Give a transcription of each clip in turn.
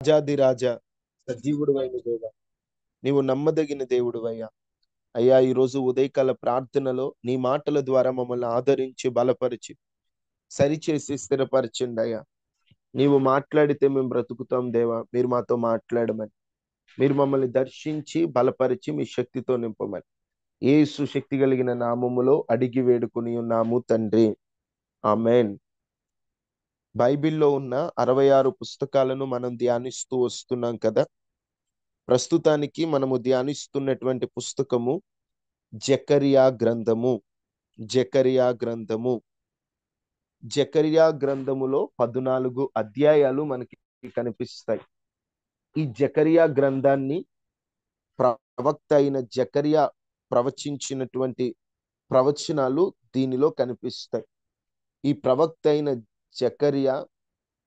రాజాదిరాజా, సజీవుడవైన దేవ, నీవు నమ్మదగిన దేవుడవయ్యా. అయ్యా, ఈరోజు ఉదయకాల ప్రార్థనలో నీ మాటల ద్వారా మమ్మల్ని ఆదరించి బలపరిచి సరిచేసి స్థిరపరచండి అయ్యా. నీవు మాట్లాడితే మేము బ్రతుకుతాం దేవా. మీరు మాతో మాట్లాడమని, మీరు మమ్మల్ని దర్శించి బలపరిచి మీ శక్తితో నింపమని యేసు శక్తి కలిగిన నామములో అడిగి వేడుకుని ఉన్నాము తండ్రి, ఆమేన్. బైబిల్లో ఉన్న 66 పుస్తకాలను మనం ధ్యానిస్తూ వస్తున్నాం కదా. ప్రస్తుతానికి మనము ధ్యానిస్తున్నటువంటి పుస్తకము జకరియా గ్రంథము. జకరియా గ్రంథము జకరియా గ్రంథములో 14 అధ్యాయాలు మనకి కనిపిస్తాయి. ఈ జకరియా గ్రంథాన్ని ప్రవక్త అయిన జకరియా ప్రవచించినటువంటి ప్రవచనాలు దీనిలో కనిపిస్తాయి. ఈ ప్రవక్త అయిన జకరియా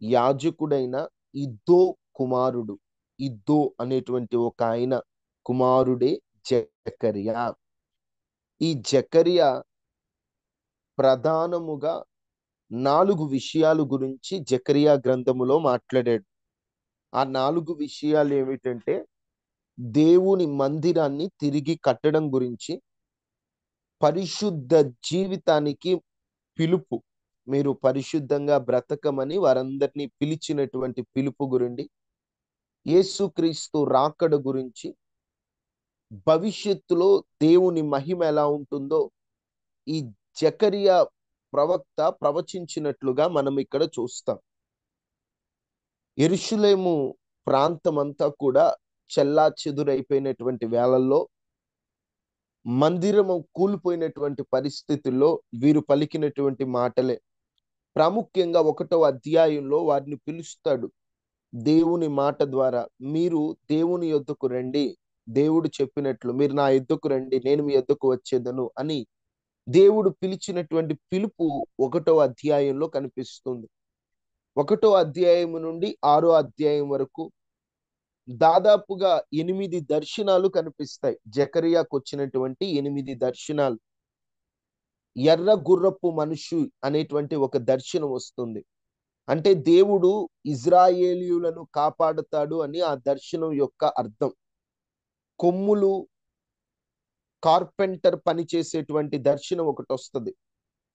యాజకుడైన ఇద్దో కుమారుడు. ఇద్దో అనేటువంటి ఒక ఆయన కుమారుడే జకరియా. ఈ జకరియా ప్రధానముగా 4 విషయాల గురించి జకరియా గ్రంథములో మాట్లాడాడు. ఆ 4 విషయాలు ఏమిటంటే, దేవుని మందిరాన్ని తిరిగి కట్టడం గురించి, పరిశుద్ధ జీవితానికి పిలుపు, మీరు పరిశుద్ధంగా బ్రతకమని వారందరినీ పిలిచినటువంటి పిలుపు గురించి, యేసుక్రీస్తు రాకడ గురించి, భవిష్యత్తులో దేవుని మహిమ ఎలా ఉంటుందో ఈ జకరియా ప్రవక్త ప్రవచించినట్లుగా మనం ఇక్కడ చూస్తాం. యెరూషలేము ప్రాంతమంతా కూడా చెల్లాచెదురైపోయినటువంటి వేళల్లో, మందిరము కూలిపోయినటువంటి పరిస్థితుల్లో వీరు పలికినటువంటి మాటలే. ప్రాముఖ్యంగా 1వ అధ్యాయంలో వారిని పిలుస్తాడు దేవుని మాట ద్వారా. మీరు దేవుని యొద్దకు రండి, దేవుడు చెప్పినట్లు మీరు నా యొద్దకు రండి, నేను మీ యొద్దకు వచ్చేదను అని దేవుడు పిలిచినటువంటి పిలుపు 1వ అధ్యాయంలో కనిపిస్తుంది. 1వ అధ్యాయం నుండి 6వ అధ్యాయం వరకు దాదాపుగా 8 దర్శనాలు కనిపిస్తాయి. జకరియాకు వచ్చినటువంటి 8 దర్శనాలు. ఎర్ర గుర్రపు మనుషు అనేటువంటి ఒక దర్శనం వస్తుంది. అంటే దేవుడు ఇజ్రాయేలీయులను కాపాడుతాడు అని ఆ దర్శనం యొక్క అర్థం. కొమ్ములు, కార్పెంటర్ పని చేసేటువంటి దర్శనం ఒకటి వస్తుంది.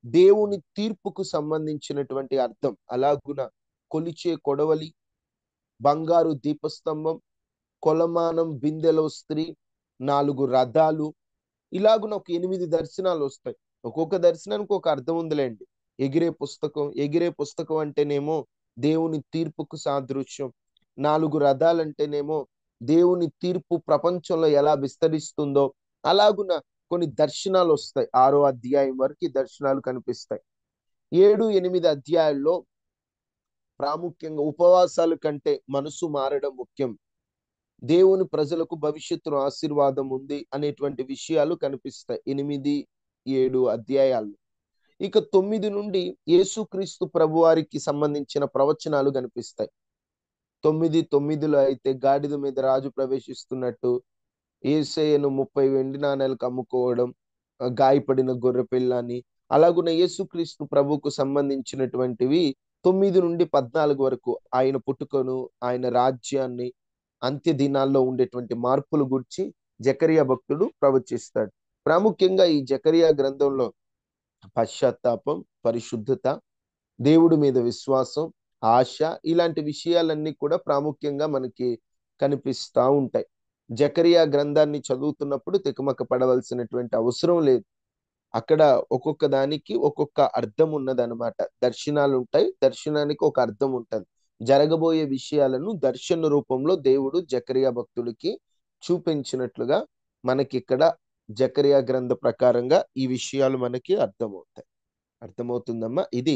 దేవుని తీర్పుకు సంబంధించినటువంటి అర్థం. అలాగున కొలిచే కొడవలి, బంగారు దీపస్తంభం, కొలమానం బిందెలో స్త్రీ, 4 రథాలు, ఇలాగున ఒక 8 దర్శనాలు వస్తాయి. ఒక్కొక్క దర్శనానికి ఒక అర్థం ఉందిలేండి. ఎగిరే పుస్తకం, ఎగిరే పుస్తకం అంటేనేమో దేవుని తీర్పుకు సాదృశ్యం. 4 రథాలంటేనేమో దేవుని తీర్పు ప్రపంచంలో ఎలా విస్తరిస్తుందో అలాగున కొన్ని దర్శనాలు వస్తాయి. 6వ అధ్యాయం వరకు ఈ దర్శనాలు కనిపిస్తాయి. 7, 8 అధ్యాయాల్లో ప్రాముఖ్యంగా ఉపవాసాల కంటే మనసు మారడం ముఖ్యం, దేవుని ప్రజలకు భవిష్యత్తులో ఆశీర్వాదం ఉంది అనేటువంటి విషయాలు కనిపిస్తాయి 8, 7 అధ్యాయాలు. ఇక 9 నుండి యేసుక్రీస్తు ప్రభువారికి సంబంధించిన ప్రవచనాలు కనిపిస్తాయి. 9:9లో అయితే గాడిద మీద రాజు ప్రవేశిస్తున్నట్టు, యేసయ్యను 30 వెండి నాణేలకు అమ్ముకోవడం, గాయపడిన గొర్రె పిల్లని, అలాగున యేసుక్రీస్తు ప్రభువుకు సంబంధించినటువంటివి 9 నుండి 14 వరకు ఆయన పుట్టుకను, ఆయన రాజ్యాన్ని, అంత్య దినాల్లో ఉండేటువంటి మార్పులు గురించి జకరియా భక్తుడు ప్రవచిస్తాడు. ప్రాముఖ్యంగా ఈ జకరియా గ్రంథంలో పశ్చాత్తాపం, పరిశుద్ధత, దేవుడి మీద విశ్వాసం, ఆశ, ఇలాంటి విషయాలన్నీ కూడా ప్రాముఖ్యంగా మనకి కనిపిస్తా ఉంటాయి. జకరియా గ్రంథాన్ని చదువుతున్నప్పుడు తికమక పడవలసినటువంటి అవసరం లేదు. అక్కడ ఒక్కొక్క దానికి ఒక్కొక్క అర్థం ఉన్నదన్నమాట. దర్శనాలు ఉంటాయి, దర్శనానికి ఒక అర్థం ఉంటుంది. జరగబోయే విషయాలను దర్శన రూపంలో దేవుడు జకరియా భక్తుడికి చూపించినట్లుగా మనకి ఇక్కడ జకరియా గ్రంథ ప్రకారంగా ఈ విషయాలు మనకి అర్థమవుతాయి. అర్థమవుతుందమ్మా? ఇది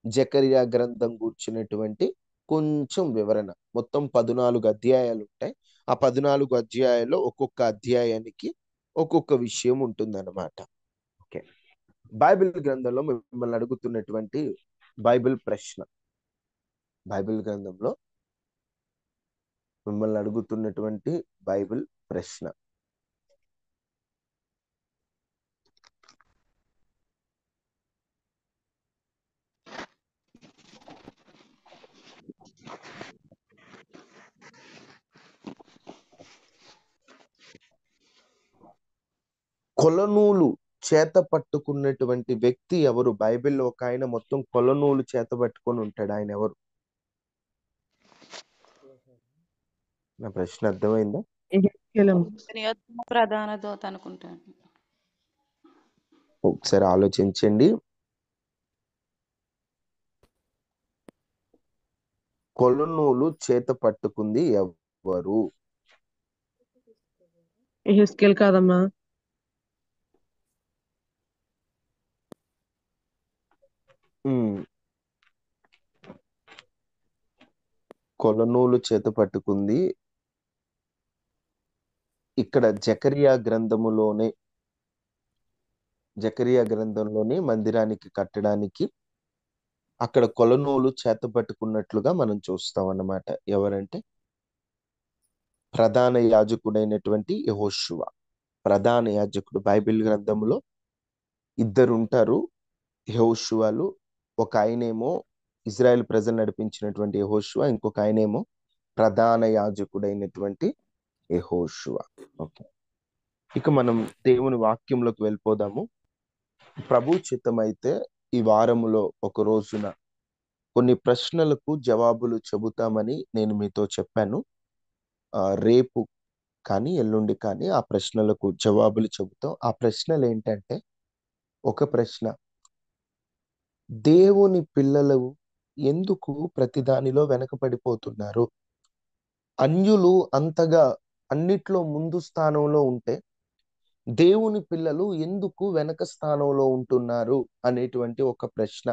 జకరియా గ్రంథం కూర్చున్నటువంటి కొంచెం వివరణ. మొత్తం 14 అధ్యాయాలు ఉంటాయి. ఆ 14 అధ్యాయాల్లో ఒక్కొక్క అధ్యాయానికి ఒక్కొక్క విషయం ఉంటుందన్నమాట. ఓకే. బైబిల్ గ్రంథంలో మిమ్మల్ని అడుగుతున్నటువంటి బైబిల్ ప్రశ్న, బైబిల్ గ్రంథంలో మిమ్మల్ని అడుగుతున్నటువంటి బైబిల్ ప్రశ్న, కొలనూలు చేత పట్టుకున్నటువంటి వ్యక్తి ఎవరు? బైబిల్లో ఒక ఆయన మొత్తం కొలనూలు చేత పట్టుకొని ఉంటాడు. ఆయన ఎవరు? నా ప్రశ్న అర్థమైందా? ప్రధాన దూత అనుకుంటాను. ఒకసారి ఆలోచించండి. కొలనూలు చేత పట్టుకుంది ఎవరు? యెహెజ్కేలు కాదమ్మా. కొలనూలు చేత పట్టుకుంది ఇక్కడ జకరియా గ్రంథంలోనే మందిరానికి కట్టడానికి అక్కడ కొలనూలు చేత పట్టుకున్నట్లుగా మనం చూస్తాం అన్నమాట. ఎవరంటే ప్రధాన యాజకుడైనటువంటి యెహోషువ. ప్రధాన యాజకుడు బైబిల్ గ్రంథంలో ఇద్దరు ఉంటారు యెహోషువలు. ఒక ఆయనేమో ఇజ్రాయెల్ ప్రజలు నడిపించినటువంటి యెహోషువ, ఇంకొక ఆయనేమో ప్రధాన యాజకుడైనటువంటి యెహోషువ. ఓకే, ఇక మనం దేవుని వాక్యంలోకి వెళ్ళిపోదాము. ప్రభు చిత్తమైతే ఈ వారములో ఒక రోజున కొన్ని ప్రశ్నలకు జవాబులు చెబుతామని నేను మీతో చెప్పాను. రేపు కానీ ఎల్లుండి కానీ ఆ ప్రశ్నలకు జవాబులు చెబుతాం. ఆ ప్రశ్నలు ఏంటంటే, ఒక ప్రశ్న, దేవుని పిల్లలు ఎందుకు ప్రతిదానిలో వెనకబడిపోతున్నారు? అన్యులు అంతగా అన్నిట్లో ముందు స్థానంలో ఉంటే దేవుని పిల్లలు ఎందుకు వెనక స్థానంలో ఉంటున్నారు అనేటువంటి ఒక ప్రశ్న.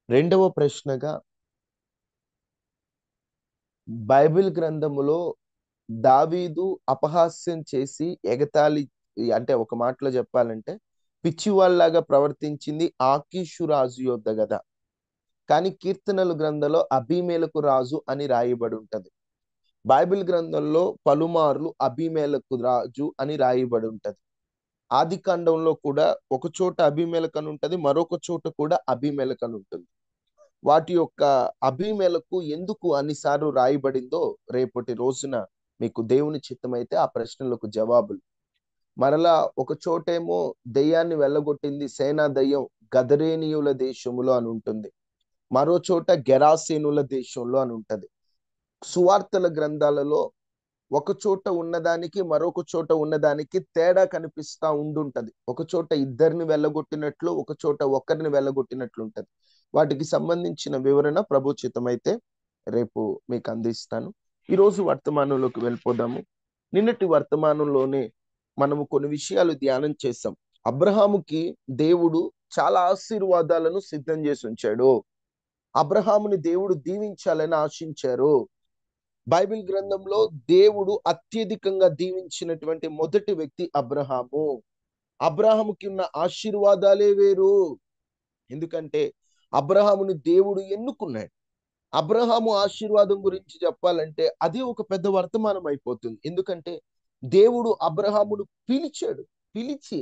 రెండవ ప్రశ్నగా, బైబిల్ గ్రంథములో దావీదు అపహాస్యం చేసి ఎగతాళి, అంటే ఒక మాటలో చెప్పాలంటే పిచ్చివాళ్ళలాగా ప్రవర్తించింది ఆకీషు రాజు యొద్ద కదా. కానీ కీర్తనలు గ్రంథంలో అబీమేలకు రాజు అని రాయబడి ఉంటది. బైబిల్ గ్రంథంలో పలుమార్లు అబీమేలకు రాజు అని రాయబడి ఉంటది. ఆది కాండంలో కూడా ఒక చోట అబీమెలెకు అని ఉంటది, మరొక చోట కూడా అబీమెలెకు అని ఉంటుంది. వాటి యొక్క అబీమెలెకు ఎందుకు అన్నిసార్లు రాయబడిందో రేపటి రోజున మీకు దేవుని చిత్తమైతే ఆ ప్రశ్నలకు జవాబులు. మరలా ఒక చోటేమో దెయ్యాన్ని వెళ్ళగొట్టింది సేనా దయ్యం గదరేనీయుల దేశములో అని ఉంటుంది, మరో చోట గెరాసేనుల దేశంలో అని ఉంటది. సువార్తల గ్రంథాలలో ఒక చోట ఉన్నదానికి మరొక చోట ఉన్నదానికి తేడా కనిపిస్తా ఉండుంటది. ఒక చోట ఇద్దరిని వెళ్ళగొట్టినట్లు, ఒక చోట ఒక్కరిని వెళ్ళగొట్టినట్లు ఉంటది. వాటికి సంబంధించిన వివరణ ప్రభుచితమైతే రేపు మీకు అందిస్తాను. ఈరోజు వర్తమానంలోకి వెళ్ళిపోదాము. నిన్నటి వర్తమానంలోనే మనము కొన్ని విషయాలు ధ్యానం చేసాం. అబ్రహాముకి దేవుడు చాలా ఆశీర్వాదాలను సిద్ధం చేసి ఉంచాడు. అబ్రహాముని దేవుడు దీవించాలని ఆశించారు. బైబిల్ గ్రంథంలో దేవుడు అత్యధికంగా దీవించినటువంటి మొదటి వ్యక్తి అబ్రహాము. అబ్రహాముకి ఉన్న ఆశీర్వాదాలే వేరు. ఎందుకంటే అబ్రహాముని దేవుడు ఎన్నుకున్నాడు. అబ్రహాము ఆశీర్వాదం గురించి చెప్పాలంటే అది ఒక పెద్ద వర్తమానం అయిపోతుంది. ఎందుకంటే దేవుడు అబ్రహామును పిలిచి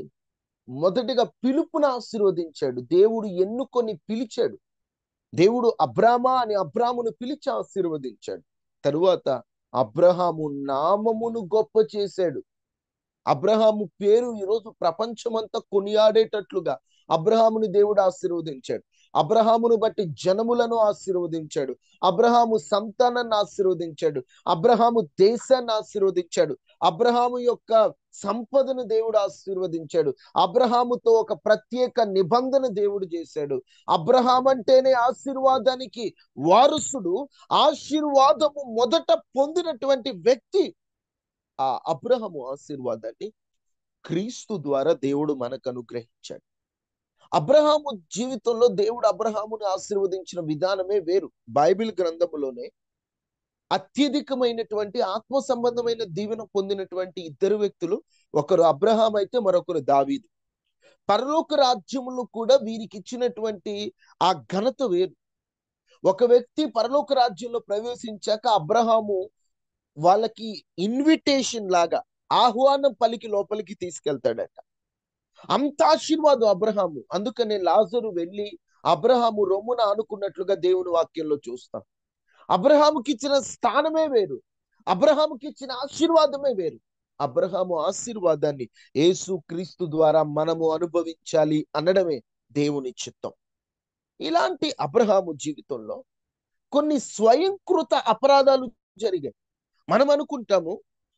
మొదటిగా పిలుపును ఆశీర్వదించాడు. దేవుడు ఎన్నుకొని పిలిచాడు. దేవుడు అబ్రామా అని అబ్రామును పిలిచి ఆశీర్వదించాడు. తరువాత అబ్రహాము నామమును గొప్ప చేశాడు. అబ్రహాము పేరు ఈరోజు ప్రపంచమంతా కొనియాడేటట్లుగా అబ్రహాముని దేవుడు ఆశీర్వదించాడు. అబ్రహామును బట్టి జనములను ఆశీర్వదించాడు. అబ్రహాము సంతానాన్ని ఆశీర్వదించాడు. అబ్రహాము దేశాన్ని ఆశీర్వదించాడు. అబ్రహాము యొక్క సంపదను దేవుడు ఆశీర్వదించాడు. అబ్రహాముతో ఒక ప్రత్యేక నిబంధన దేవుడు చేశాడు. అబ్రహాం అంటేనే ఆశీర్వాదానికి వారసుడు. ఆశీర్వాదము మొదట పొందినటువంటి వ్యక్తి. ఆ అబ్రహాము ఆశీర్వాదాన్ని క్రీస్తు ద్వారా దేవుడు మనకు అనుగ్రహించాడు. అబ్రహాము జీవితంలో దేవుడు అబ్రహామును ఆశీర్వదించిన విధానమే వేరు. బైబిల్ గ్రంథములోనే అత్యధికమైనటువంటి ఆత్మ సంబంధమైన దీవెన పొందినటువంటి ఇద్దరు వ్యక్తులు, ఒకరు అబ్రహాం అయితే మరొకరు దావీదు. పరలోక రాజ్యములు కూడా వీరికి ఇచ్చినటువంటి ఆ ఘనత వేరు. ఒక వ్యక్తి పరలోక రాజ్యంలో ప్రవేశించాక అబ్రహాము వాళ్ళకి ఇన్విటేషన్ లాగా ఆహ్వానం పలికి లోపలికి తీసుకెళ్తాడట. అంత ఆశీర్వాదం అబ్రహాము. అందుకనే లాజరు వెళ్ళి అబ్రహాము రొమ్మున ఆనుకున్నట్లుగా దేవుని వాక్యంలో చూస్తాం. అబ్రహాముకి ఇచ్చిన స్థానమే వేరు. అబ్రహాముకి ఇచ్చిన ఆశీర్వాదమే వేరు. అబ్రహాము ఆశీర్వాదాన్ని యేసు క్రీస్తు ద్వారా మనము అనుభవించాలి అనడమే దేవుని చిత్తం. ఇలాంటి అబ్రహాము జీవితంలో కొన్ని స్వయంకృత అపరాధాలు జరిగాయి. మనం అనుకుంటాము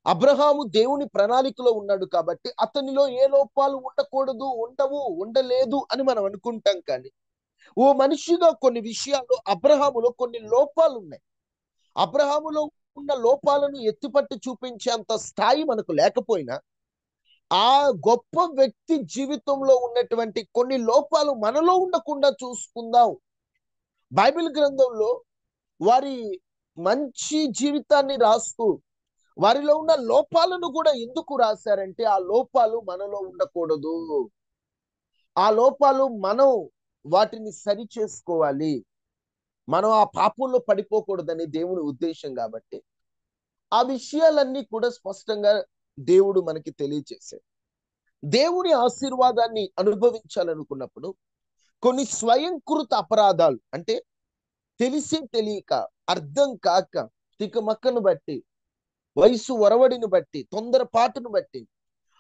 అబ్రహాము దేవుని ప్రణాళికలో ఉన్నాడు కాబట్టి అతనిలో ఏ లోపాలు ఉండకూడదు, ఉండలేదు అని మనం అనుకుంటాం. కానీ ఓ మనిషిగా కొన్ని విషయాల్లో అబ్రహాములో కొన్ని లోపాలు ఉన్నాయి. అబ్రహాములో ఉన్న లోపాలను ఎత్తిపట్టి చూపించేంత స్థాయి మనకు లేకపోయినా ఆ గొప్ప వ్యక్తి జీవితంలో ఉన్నటువంటి కొన్ని లోపాలు మనలో ఉండకుండా చూసుకుందాం. బైబిల్ గ్రంథంలో వారి మంచి జీవితాన్ని రాస్తూ వారిలో ఉన్న లోపాలను కూడా ఎందుకు రాశారంటే ఆ లోపాలు మనలో ఉండకూడదు, ఆ లోపాలు మనం వాటిని సరి చేసుకోవాలి, మనం ఆ పాపంలో పడిపోకూడదని దేవుని ఉద్దేశం. కాబట్టి ఆ విషయాలన్నీ కూడా స్పష్టంగా దేవుడు మనకి తెలియజేశాడు. దేవుని ఆశీర్వాదాన్ని అనుభవించాలనుకున్నప్పుడు కొన్ని స్వయంకృత అపరాధాలు, అంటే తెలిసి తెలియక, అర్థం కాక, తికమక్కను బట్టి, వయసు ఒరవడిని బట్టి, తొందరపాటును బట్టి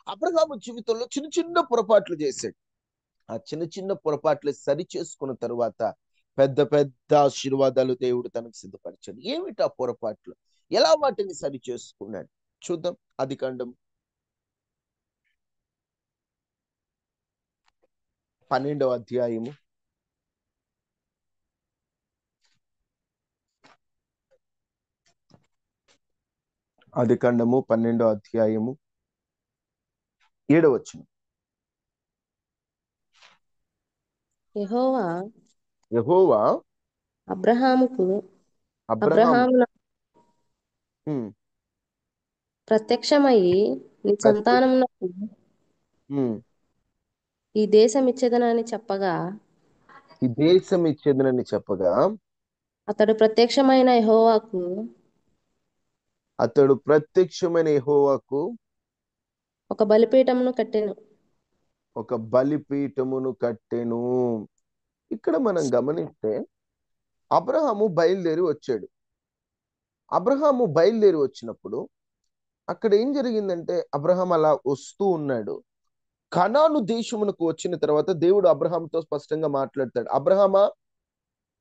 అబ్రహాము జీవితంలో చిన్న చిన్న పొరపాట్లు చేశాడు. ఆ చిన్న చిన్న పొరపాట్లు సరి చేసుకున్న తరువాత పెద్ద పెద్ద ఆశీర్వాదాలు దేవుడు తనకు సిద్ధపరిచాడు. ఏమిటి ఆ పొరపాట్లు, ఎలా వాటిని సరి చేసుకున్నాడు చూద్దాం. ఆదికాండం 12వ అధ్యాయము ఆదికాండము 12వ అధ్యాయము 7వ వచనం. యెహోవా అబ్రహాము ప్రత్యక్షమయ్యి నీ సంతానమునకు ఈ దేశం ఇచ్చేదనని చెప్పగా అతడు ప్రత్యక్షమైన యెహోవాకు ఒక బలిపీఠమును కట్టెను. ఇక్కడ మనం గమనిస్తే అబ్రహాము బయలుదేరి వచ్చినప్పుడు అక్కడ ఏం జరిగిందంటే, అబ్రహాం అలా వస్తూ ఉన్నాడు. కనాను దేశమునకు వచ్చిన తర్వాత దేవుడు అబ్రహాంతో స్పష్టంగా మాట్లాడతాడు. అబ్రహామా,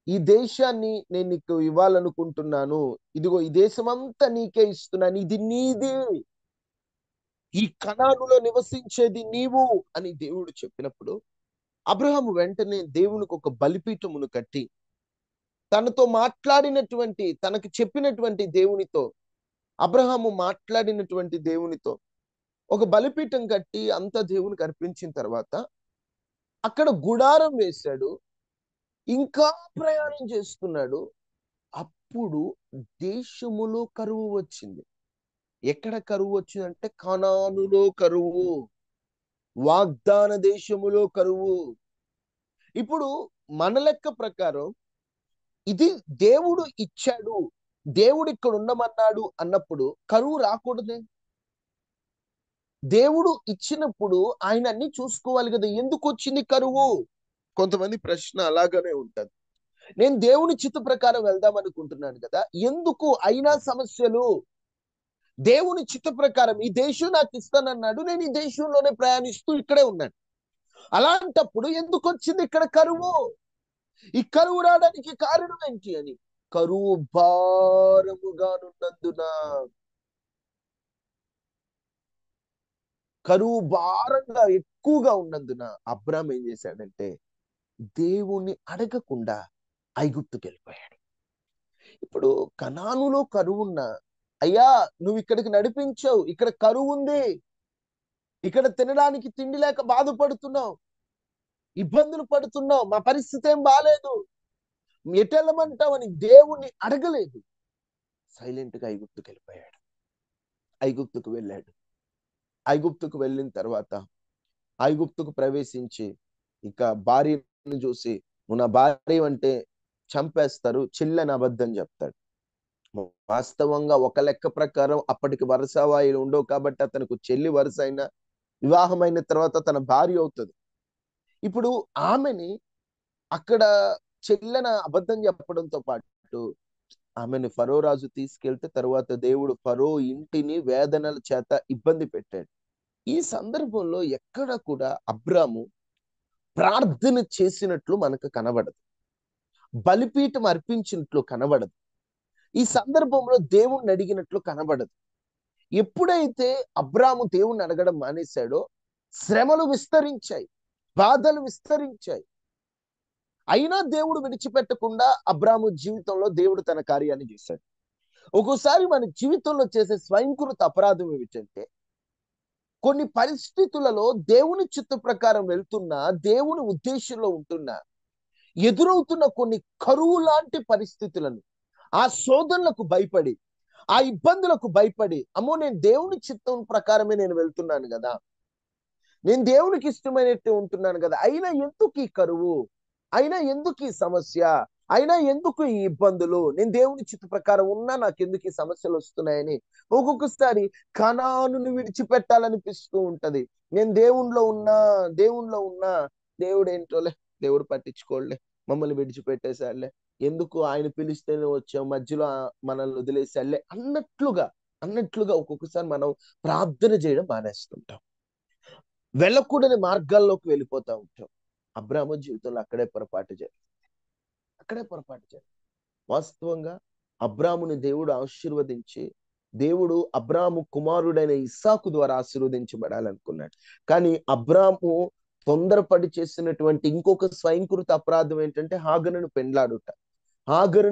ఈ దేశాన్ని నేను నీకు ఇవ్వాలనుకుంటున్నాను, ఇదిగో ఈ దేశమంతా నీకే ఇస్తున్నాను, ఇది నీది, ఈ కనానులో నివసించేది నీవు అని దేవుడు చెప్పినప్పుడు అబ్రహాము వెంటనే దేవునికి ఒక బలిపీఠమును కట్టి తనతో మాట్లాడినటువంటి, తనకు చెప్పినటువంటి దేవునితో, అబ్రహాము మాట్లాడినటువంటి దేవునితో ఒక బలిపీఠం కట్టి అంతా దేవునికి అర్పించిన తర్వాత అక్కడ గుడారం వేశాడు. ఇంకా ప్రయాణం చేస్తున్నాడు. అప్పుడు దేశములో కరువు వచ్చింది. ఎక్కడ కరువు వచ్చిందంటే కనానులో కరువు, వాగ్దాన దేశములో కరువు. ఇప్పుడు మన లెక్క ప్రకారం ఇది దేవుడు ఇచ్చాడు, దేవుడు ఇక్కడ ఉండమన్నాడు అన్నప్పుడు కరువు రాకూడదే? దేవుడు ఇచ్చినప్పుడు ఆయన అన్ని చూసుకోవాలి కదా, ఎందుకు వచ్చింది కరువు? కొంతమంది ప్రశ్న అలాగనే ఉంటది. నేను దేవుని చిత్త ప్రకారం వెళ్దాం అనుకుంటున్నాను కదా, ఎందుకు అయినా సమస్యలు? దేవుని చిత్త ప్రకారం ఈ దేశం నాకు ఇస్తానన్నాడు, నేను ఈ దేశంలోనే ప్రయాణిస్తూ ఇక్కడే ఉన్నాను. అలాంటప్పుడు ఎందుకు వచ్చింది ఇక్కడ కరువు? ఈ కరువు రావడానికి కారణం ఏంటి అని, కరువు భారముగానున్నందున, కరువు భారంగా ఎక్కువగా ఉన్నందున అబ్రాహాం ఏం చేశాడంటే దేవుణ్ణి అడగకుండా ఐగుప్తుకి వెళ్ళిపోయాడు. ఇప్పుడు కనానులో కరువు ఉన్నా, అయ్యా నువ్వు ఇక్కడికి నడిపించావు, ఇక్కడ కరువు ఉంది, ఇక్కడ తినడానికి తిండి లేక బాధపడుతున్నావు, ఇబ్బందులు పడుతున్నావు, మా పరిస్థితి ఏం బాలేదు, ఎటెళ్ళమంటావని దేవుణ్ణి అడగలేదు. సైలెంట్ గా ఐగుప్తుకి వెళ్ళిపోయాడు. ఐగుప్తుకు వెళ్ళాడు. ఐగుప్తుకు వెళ్ళిన తర్వాత ఐగుప్తుకు ప్రవేశించి ఇక భార్యను చూసి, నువ్వు నా భార్య అంటే చంపేస్తారు, చెల్లని అబద్ధం చెప్తాడు. వాస్తవంగా ఒక లెక్క ప్రకారం అప్పటికి వరుసవాయిలు ఉండవు కాబట్టి అతనికి చెల్లి వరుస అయినా వివాహమైన తర్వాత తన భార్య అవుతుంది. ఇప్పుడు ఆమెని అక్కడ చెల్లెన అబద్ధం చెప్పడంతో పాటు ఆమెను ఫరో రాజు తీసుకెళ్తే తర్వాత దేవుడు ఫరో ఇంటిని వేదనల చేత ఇబ్బంది పెట్టాడు. ఈ సందర్భంలో ఎక్కడ కూడా అబ్రాము ప్రార్థన చేసినట్లు మనకు కనబడదు. బలిపీఠం అర్పించినట్లు కనబడదు. ఈ సందర్భంలో దేవుణ్ణి అడిగినట్లు కనబడదు. ఎప్పుడైతే అబ్రాము దేవుణ్ణి అడగడం మానేశాడో శ్రమలు విస్తరించాయి, బాధలు విస్తరించాయి. అయినా దేవుడు విడిచిపెట్టకుండా అబ్రాము జీవితంలో దేవుడు తన కార్యాన్ని చేశాడు. ఒక్కోసారి మన జీవితంలో చేసే స్వయంకృత అపరాధం ఏమిటంటే, కొన్ని పరిస్థితులలో దేవుని చిత్త ప్రకారం వెళ్తున్నా, దేవుని ఉద్దేశంలో ఉంటున్నా, ఎదురవుతున్న కొన్ని కరువు లాంటి పరిస్థితులను, ఆ శోధనలకు భయపడి, ఆ ఇబ్బందులకు భయపడి, అమ్మో నేను దేవుని చిత్తం ప్రకారమే నేను వెళ్తున్నాను కదా, నేను దేవునికి ఇష్టమైనట్టు ఉంటున్నాను కదా, అయినా ఎందుకు ఈ కరువు, అయినా ఎందుకు ఈ సమస్య, అయినా ఎందుకు ఈ ఇబ్బందులు, నేను దేవుని చిత్త ప్రకారం ఉన్నా నాకు ఎందుకు ఈ సమస్యలు వస్తున్నాయని ఒక్కొక్కసారి కనానును విడిచిపెట్టాలనిపిస్తూ ఉంటది. నేను దేవుణ్ణిలో ఉన్నా దేవుడు ఏంటోలే, దేవుడు పట్టించుకోలే, మమ్మల్ని విడిచిపెట్టేశాడులే, ఎందుకు ఆయన పిలిస్తేనే వచ్చాం, మధ్యలో మనల్ని వదిలేశాడులే అన్నట్లుగా ఒక్కొక్కసారి మనం ప్రార్థన చేయడం మానేస్తుంటాం. వెళ్ళకూడని మార్గాల్లోకి వెళ్ళిపోతా ఉంటాం. అబ్రాము జీవితంలో అక్కడే పొరపాటు జరిగింది. వాస్తవంగా అబ్రాముని దేవుడు ఆశీర్వదించి, దేవుడు అబ్రాము కుమారుడైన ఇస్సాకు ద్వారా ఆశీర్వదించబడాలనుకున్నాడు. కానీ అబ్రాము తొందరపడి చేసినటువంటి ఇంకొక స్వయంకృత అపరాధం ఏంటంటే హాగరును పెండ్లాడుట. హాగరు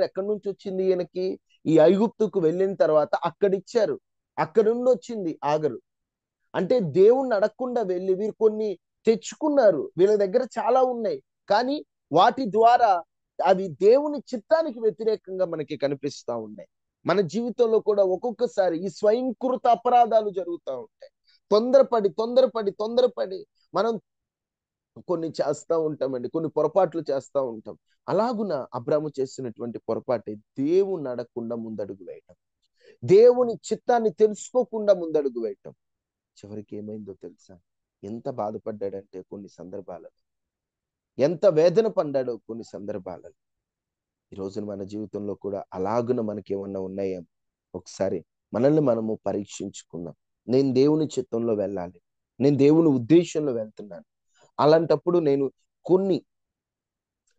ఎక్కడి నుంచి వచ్చింది ఈయనకి? ఈ ఐగుప్తుకు వెళ్ళిన తర్వాత అక్కడిచ్చారు, అక్కడి నుండి వచ్చింది హాగరు. అంటే దేవుణ్ణి అడగకుండా వెళ్ళి వీరు కొన్ని తెచ్చుకున్నారు, వీళ్ళ దగ్గర చాలా ఉన్నాయి, కానీ వాటి ద్వారా అవి దేవుని చిత్తానికి వ్యతిరేకంగా మనకి కనిపిస్తా ఉన్నాయి. మన జీవితంలో కూడా ఒక్కొక్కసారి ఈ స్వయంకృత అపరాధాలు జరుగుతూ ఉంటాయి. తొందరపడి మనం కొన్ని చేస్తూ ఉంటామండి, కొన్ని పొరపాట్లు చేస్తూ ఉంటాం. అలాగున అబ్రాము చేసినటువంటి పొరపాటే దేవుణ్ణి అడగకుండా ముందడుగు వేయటం, దేవుని చిత్తాన్ని తెలుసుకోకుండా ముందడుగు వేయటం. చివరికి ఏమైందో తెలుసా? ఎంత బాధపడ్డాడంటే కొన్ని సందర్భాలలో, ఎంత వేదన పడ్డాడో కొన్ని సందర్భాలలో. ఈ రోజున మన జీవితంలో కూడా అలాగున మనకి ఏమన్నా ఉన్నాయేమో ఒకసారి మనల్ని మనము పరీక్షించుకుందాం. నేను దేవుని చిత్తంలో వెళ్ళాలి, నేను దేవుని ఉద్దేశంలో వెళ్తున్నాను. అలాంటప్పుడు నేను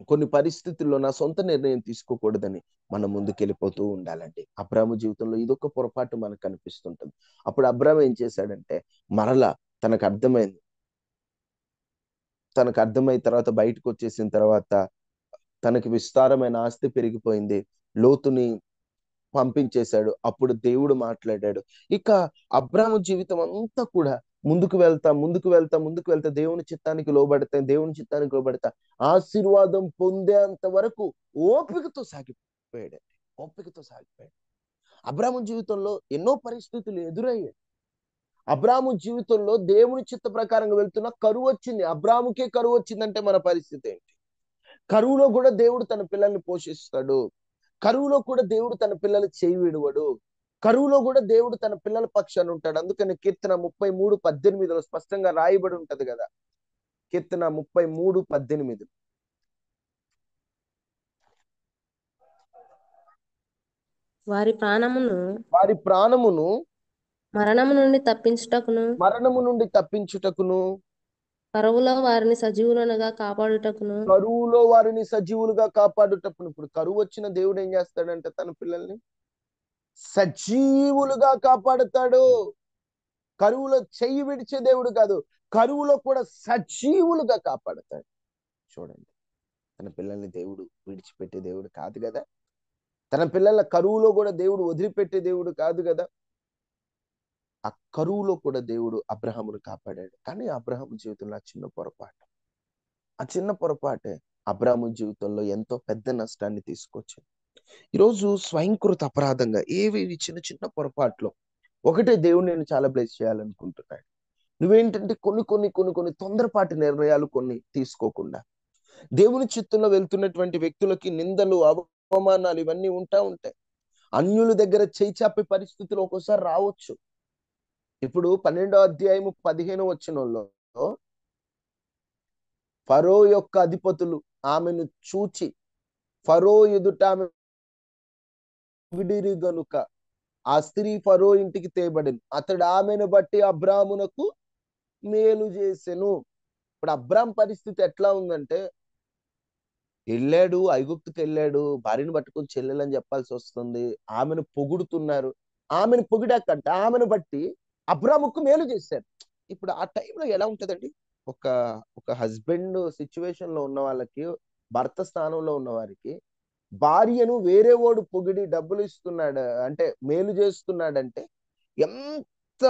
కొన్ని పరిస్థితుల్లో నా సొంత నిర్ణయం తీసుకోకూడదని మనం ముందుకెళ్ళిపోతూ ఉండాలండి. అబ్రాము జీవితంలో ఇదొక పొరపాటు మనకు కనిపిస్తుంటుంది. అప్పుడు అబ్రాము ఏం చేశాడంటే మరలా తనకు అర్థమైన తర్వాత బయటకు వచ్చేసిన తర్వాత తనకి విస్తారమైన ఆస్తి పెరిగిపోయింది, లోతుని పంపించేశాడు. అప్పుడు దేవుడు మాట్లాడాడు. ఇక అబ్రాము జీవితం అంతా కూడా ముందుకు వెళ్తా దేవుని చిత్తానికి లోబడతా ఆశీర్వాదం పొందేంత వరకు ఓపికతో సాగిపోయాడు. అబ్రాము జీవితంలో ఎన్నో పరిస్థితులు ఎదురయ్యాయి. అబ్రాము జీవితంలో దేవుని చిత్త ప్రకారంగా వెళ్తున్న కరువు వచ్చింది. అబ్రాముకే కరువు వచ్చిందంటే మన పరిస్థితి ఏంటి? కరువులో కూడా దేవుడు తన పిల్లల్ని పోషిస్తాడు. కరువులో కూడా దేవుడు తన పిల్లలు చేయి విడువడు. కరువులో కూడా దేవుడు తన పిల్లల పక్షాన ఉంటాడు. అందుకని కీర్తన 33:18 స్పష్టంగా రాయబడి ఉంటది కదా. కీర్తన 33:18 వారి ప్రాణమును మరణము నుండి తప్పించుటకును కరువులో వారిని సజీవులుగా కాపాడుటకును. ఇప్పుడు కరువు వచ్చిన దేవుడు ఏం చేస్తాడంటే తన పిల్లల్ని సజీవులుగా కాపాడుతాడు. కరువులో చెయ్యి విడిచే దేవుడు కాదు, కరువులో కూడా సజీవులుగా కాపాడుతాడు. చూడండి, తన పిల్లల్ని దేవుడు విడిచిపెట్టే దేవుడు కాదు కదా. తన పిల్లల కరువులో కూడా దేవుడు వదిలిపెట్టే దేవుడు కాదు కదా. ఆ కరువులో కూడా దేవుడు అబ్రహామును కాపాడాడు. కానీ అబ్రహాము జీవితంలో ఆ చిన్న పొరపాటే అబ్రహాము జీవితంలో ఎంతో పెద్ద నష్టాన్ని తీసుకొచ్చింది. ఈరోజు స్వయంకృత అపరాధంగా ఏవి చిన్న పొరపాట్లు ఒకటే దేవుడు నేను చాలా బ్లెస్ చేయాలనుకుంటున్నాడు. నువ్వేంటంటే కొన్ని తొందరపాటి నిర్ణయాలు కొన్ని తీసుకోకుండా దేవుని చిత్తంలో వెళ్తున్నటువంటి వ్యక్తులకి నిందలు, అవమానాలు ఇవన్నీ ఉంటాయి. అన్యుల దగ్గర చేయి చాపే పరిస్థితులు ఒక్కోసారి రావచ్చు. ఇప్పుడు 12వ అధ్యాయము 15వ వచనంలో ఫరో యొక్క అధిపతులు ఆమెను చూచి ఫరో ఎదుట ఆమె విడిరి గనుక ఆ స్త్రీ ఫరో ఇంటికి తేబడింది, అతడు ఆమెను బట్టి అబ్రామునకు మేలు చేసెను. ఇప్పుడు అబ్రాం పరిస్థితి ఎట్లా ఉందంటే, వెళ్ళాడు, ఐగుప్తుకి వెళ్ళాడు, భార్యను పట్టుకొని చెల్లెలని చెప్పాల్సి వస్తుంది, ఆమెను పొగుడుతున్నారు. ఆమెను పొగిడాకంటే ఆమెను బట్టి అబ్రాముకు మేలు చేశారు. ఇప్పుడు ఆ టైంలో ఎలా ఉంటదండి, ఒక ఒక హస్బెండ్ సిచ్యువేషన్ లో ఉన్న వాళ్ళకి, భర్త స్థానంలో ఉన్న వారికి, భార్యను వేరే వాడు పొగిడి డబ్బులు ఇస్తున్నాడు అంటే, మేలు చేస్తున్నాడంటే, ఎంత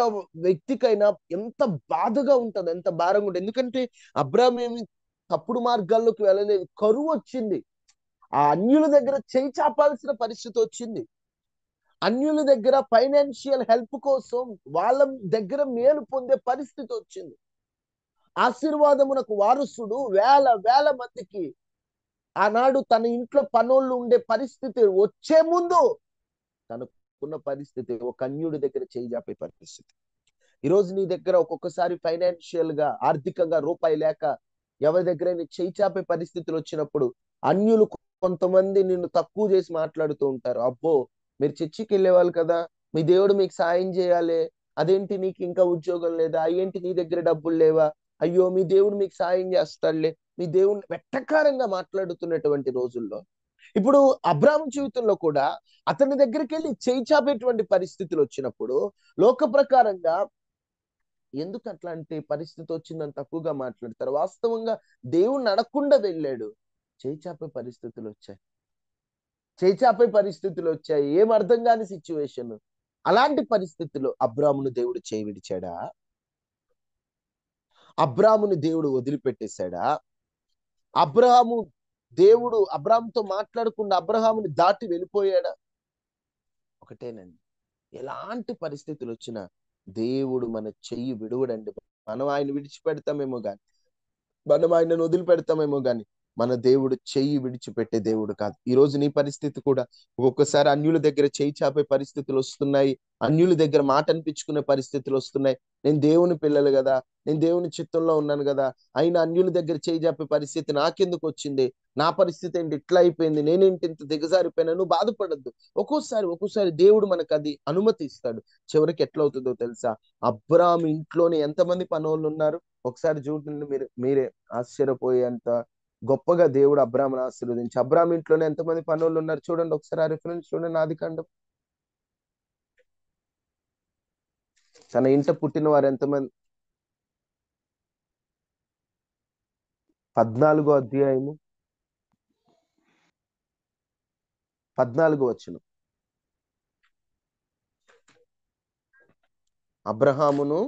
వ్యక్తికైనా ఎంత బాధగా ఉంటది, ఎంత భారంగా ఉంటుంది. ఎందుకంటే అబ్రాహాం ఏమి తప్పుడు మార్గాల్లోకి వెళ్ళలేదు, కరువు వచ్చింది, ఆ అన్యుల దగ్గర చేయి చాపాల్సిన పరిస్థితి వచ్చింది, అన్యుల దగ్గర ఫైనాన్షియల్ హెల్ప్ కోసం వాళ్ళ దగ్గర మేలు పొందే పరిస్థితి వచ్చింది. ఆశీర్వాదమునకు వారసుడు వేల వేల మందికి ఆనాడు తన ఇంట్లో పనోళ్ళు ఉండే పరిస్థితి వచ్చే ముందు తనకున్న పరిస్థితి ఒక అన్యుడి దగ్గర చేయి చాపే పరిస్థితి. ఈరోజు నీ దగ్గర ఒక్కొక్కసారి ఫైనాన్షియల్ గా, ఆర్థికంగా రూపాయి లేక ఎవరి దగ్గర చేయి చాపే పరిస్థితులు వచ్చినప్పుడు అన్యులు కొంతమంది నిన్ను తక్కువ చేసి మాట్లాడుతూ ఉంటారు. అబ్బో, మీరు చర్చికి వెళ్ళేవాళ్ళు కదా, మీ దేవుడు మీకు సాయం చేయాలి, అదేంటి నీకు ఇంకా ఉద్యోగం లేదా, ఏంటి నీ దగ్గర డబ్బులు లేవా, అయ్యో మీ దేవుడు మీకు సాయం చేస్తాడులే, మీ దేవుడిని వెట్టకారంగా మాట్లాడుతున్నటువంటి రోజుల్లో ఇప్పుడు అబ్రాహాము జీవితంలో కూడా అతని దగ్గరికి వెళ్ళి చేయి చాపేటువంటి పరిస్థితులు వచ్చినప్పుడు లోక ప్రకారంగా ఎందుకు అట్లాంటి పరిస్థితి వచ్చిందని తక్కువగా మాట్లాడతారు. వాస్తవంగా దేవుణ్ణి అడగకుండా వెళ్ళాడు, చేయి చాపే పరిస్థితులు వచ్చాయి, చేయి చాపే పరిస్థితులు వచ్చాయి, ఏం అర్థం కాని సిచ్యువేషన్. అలాంటి పరిస్థితుల్లో అబ్రాహామును దేవుడు చేయి విడిచాడా? అబ్రాహాముని దేవుడు వదిలిపెట్టేశాడా? దేవుడు అబ్రాహాముతో మాట్లాడకుండా అబ్రహాముని దాటి వెళ్ళిపోయాడా? ఒకటేనండి, ఎలాంటి పరిస్థితులు వచ్చినా దేవుడు మన చెయ్యి విడువడండి. మనం ఆయన విడిచిపెడతామేమో గాని, మనం ఆయనను వదిలిపెడతామేమో గాని, మన దేవుడు చెయ్యి విడిచిపెట్టే దేవుడు కాదు. ఈ రోజు నీ పరిస్థితి కూడా ఒక్కొక్కసారి అన్యుల దగ్గర చెయ్యి చాపే పరిస్థితులు వస్తున్నాయి, అన్యుల దగ్గర మాట అనిపించుకునే పరిస్థితులు వస్తున్నాయి. నేను దేవుని పిల్లలు కదా, నేను దేవుని చిత్తంలో ఉన్నాను కదా, అయినా అన్యుల దగ్గర చేయి చాపే పరిస్థితి నాకెందుకు వచ్చింది, నా పరిస్థితి ఏంటి ఇట్లా అయిపోయింది, నేనేంటి ఇంత దిగజారిపోయినా, నువ్వు బాధపడద్దు. ఒక్కోసారి దేవుడు మనకు అది అనుమతి ఇస్తాడు. చివరికి ఎట్లా అవుతుందో తెలుసా, అబ్రాహాము ఇంట్లోనే ఎంతమంది పనోళ్ళు ఉన్నారు, ఒకసారి చూడండి, మీరే ఆశ్చర్యపోయేంత గొప్పగా దేవుడు అబ్రాహామును ఆశీర్వదించి, అబ్రాహాము ఇంట్లోనే ఎంతమంది పనోళ్ళు ఉన్నారు చూడండి, ఒకసారి ఆ రిఫరెన్స్ చూడండి. ఆదికాండం తన ఇంట పుట్టిన వారు ఎంతమంది, 14వ అధ్యాయము 14వ వచనం. అబ్రహామును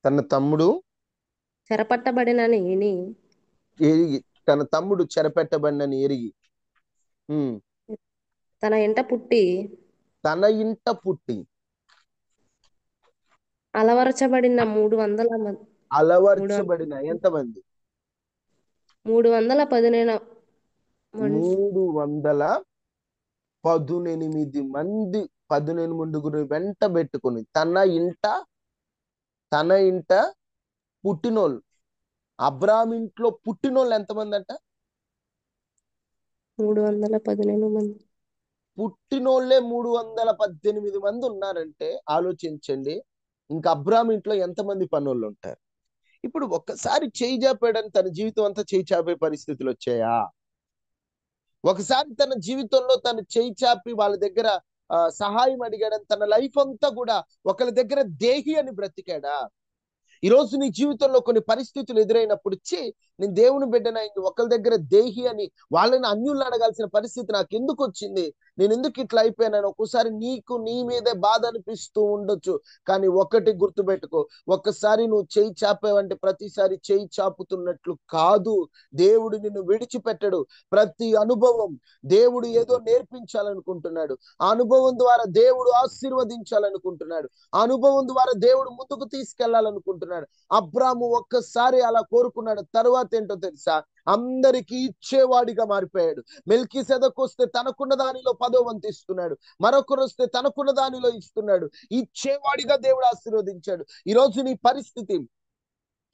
తన తమ్ముడు చెరపట్టబడినని ఎరిగి, తన తమ్ముడు చెరపెట్టబడినని ఎరిగి తన ఇంట పుట్టి అలవరచబడిన 300 ఎంతమంది, 318 మంది 18 వెంట పెట్టుకుని తన ఇంట పుట్టినోళ్ళు. అబ్రాహాము ఇంట్లో పుట్టినోళ్ళు ఎంతమంది అంట, 318 మంది. పుట్టినోళ్ళే 318 మంది ఉన్నారంటే ఆలోచించండి, ఇంకా అబ్రాహాము ఇంట్లో ఎంతమంది పనోళ్ళు ఉంటారు. ఇప్పుడు ఒక్కసారి చేయి చాపాడని తన జీవితం అంతా చేయి చాపే పరిస్థితులు వచ్చాయా? ఒకసారి తన జీవితంలో తను చేయి చాపి వాళ్ళ దగ్గర సహాయం అడిగాడని తన లైఫ్ అంతా కూడా ఒకరి దగ్గర దేహి అని బ్రతికాడా? ఈరోజు నీ జీవితంలో కొన్ని పరిస్థితులు ఎదురైనప్పుడు నేను దేవుని బిడ్డనైంది, ఒకరి దగ్గర దేహి అని వాళ్ళని అన్యుల్ని అడగాల్సిన పరిస్థితి నాకు ఎందుకు వచ్చింది, నేను ఎందుకు ఇట్లా అయిపోయాను, ఒక్కోసారి నీ మీదే బాధ అనిపిస్తూ ఉండొచ్చు. కానీ ఒకటి గుర్తుపెట్టుకో, ఒక్కసారి నువ్వు చేయి చాపావంటే ప్రతిసారి చేయి చాపుతున్నట్లు కాదు. దేవుడు నిన్ను విడిచిపెట్టడు. ప్రతి అనుభవం దేవుడు ఏదో నేర్పించాలనుకుంటున్నాడు, ఆ అనుభవం ద్వారా దేవుడు ఆశీర్వదించాలనుకుంటున్నాడు, ఆ అనుభవం ద్వారా దేవుడు ముందుకు తీసుకెళ్లాలనుకుంటున్నాడు. అబ్రాహాము ఒక్కసారి అలా కోరుకున్నాడు. తర్వాత ఏంటో తెలుసా, అందరికి ఇచ్చేవాడిగా మారిపోయాడు. మెల్కీసెదెకు వస్తే తనకున్న దానిలో 10వ వంతు ఇస్తున్నాడు, మరొకరు వస్తే తనకున్న దానిలో ఇస్తున్నాడు. ఇచ్చేవాడిగా దేవుడు ఆశీర్వదించాడు. ఈరోజు నీ పరిస్థితి